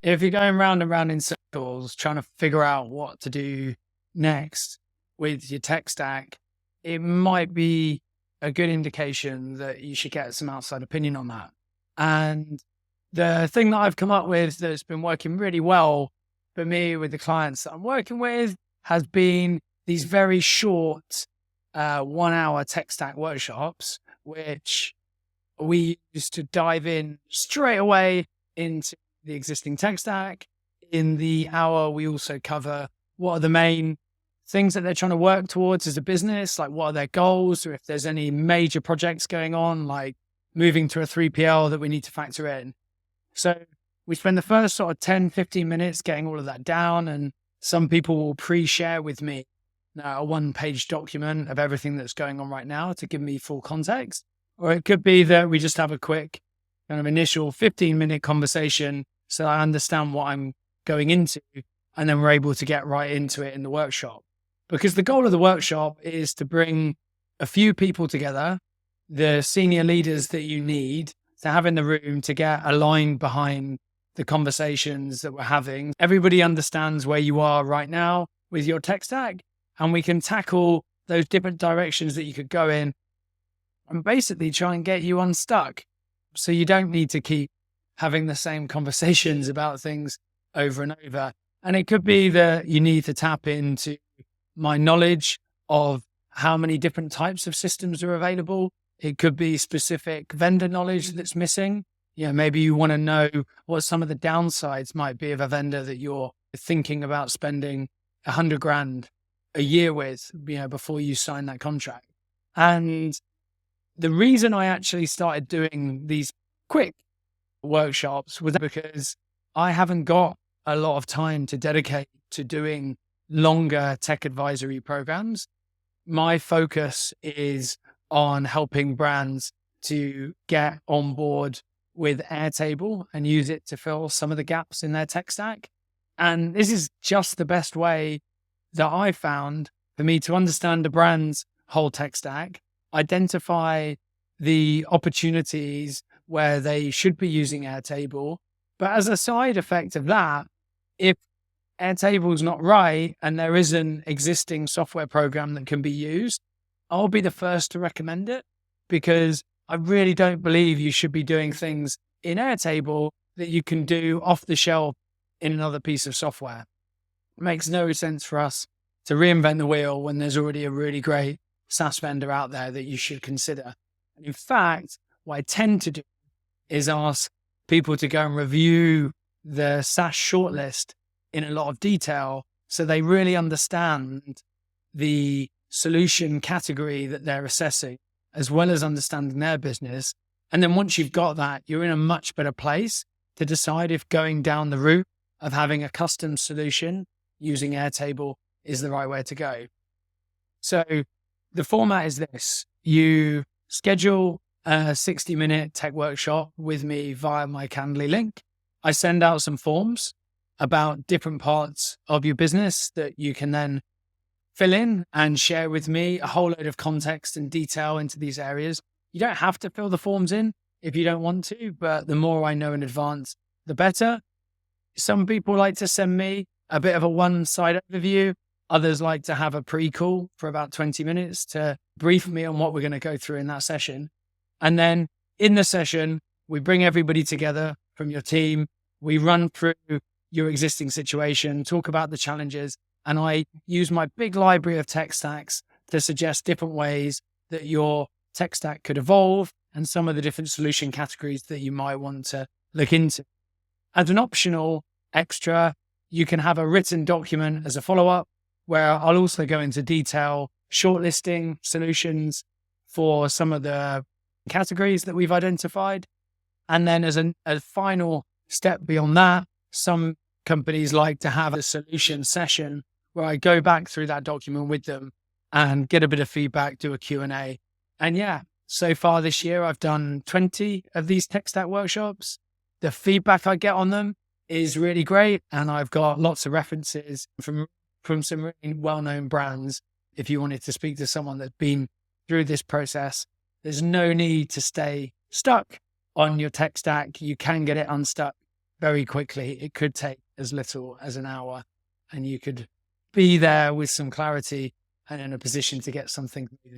If you're going round and round in circles, trying to figure out what to do next with your tech stack, it might be a good indication that you should get some outside opinion on that. And the thing that I've come up with that's been working really well for me with the clients that I'm working with has been these very short 1 hour tech stack workshops, which we use to dive in straight away into the existing tech stack. In the hour, we also cover what are the main things that they're trying to work towards as a business, like what are their goals, or if there's any major projects going on, like moving to a 3PL that we need to factor in. So we spend the first sort of 10, 15 minutes getting all of that down. And some people will pre-share with me a 1-page document of everything that's going on right now to give me full context. Or it could be that we just have a quick kind of initial 15-minute conversation so I understand what I'm going into, and then we're able to get right into it in the workshop. Because the goal of the workshop is to bring a few people together, the senior leaders that you need to have in the room to get aligned behind the conversations that we're having. Everybody understands where you are right now with your tech stack, and we can tackle those different directions that you could go in and basically try and get you unstuck. So you don't need to keep having the same conversations about things over and over. And it could be that you need to tap into my knowledge of how many different types of systems are available. It could be specific vendor knowledge that's missing. Maybe you want to know what some of the downsides might be of a vendor that you're thinking about spending $100,000 a year with, before you sign that contract. And the reason I actually started doing these quick workshops was because I haven't got a lot of time to dedicate to doing longer tech advisory programs. My focus is on helping brands to get on board with Airtable and use it to fill some of the gaps in their tech stack. And this is just the best way that I found for me to understand the brand's whole tech stack, identify the opportunities where they should be using Airtable. But as a side effect of that, if Airtable's not right and there is an existing software program that can be used, I'll be the first to recommend it, because I really don't believe you should be doing things in Airtable that you can do off the shelf in another piece of software. It makes no sense for us to reinvent the wheel when there's already a really great SaaS vendor out there that you should consider. And in fact, what I tend to do is ask people to go and review the SaaS shortlist in a lot of detail so they really understand the solution category that they're assessing, as well as understanding their business. And then once you've got that, you're in a much better place to decide if going down the route of having a custom solution using Airtable is the right way to go. So the format is this: you schedule a 60-minute tech workshop with me via my Calendly link. I send out some forms about different parts of your business that you can then fill in and share with me a whole load of context and detail into these areas. You don't have to fill the forms in if you don't want to, but the more I know in advance, the better. Some people like to send me a bit of a one-side overview. Others like to have a pre-call for about 20 minutes to brief me on what we're going to go through in that session. And then in the session, we bring everybody together from your team. We run through your existing situation, talk about the challenges, and I use my big library of tech stacks to suggest different ways that your tech stack could evolve and some of the different solution categories that you might want to look into. As an optional extra, you can have a written document as a follow-up where I'll also go into detail shortlisting solutions for some of the categories that we've identified. And then as a final step beyond that, some companies like to have a solution session where I go back through that document with them and get a bit of feedback, do a Q&A. And yeah, so far this year, I've done 20 of these tech stack workshops. The feedback I get on them is really great. And I've got lots of references from some really well-known brands. If you wanted to speak to someone that's been through this process, there's no need to stay stuck on your tech stack. You can get it unstuck very quickly. It could take as little as an hour, and you could be there with some clarity and in a position to get something moving.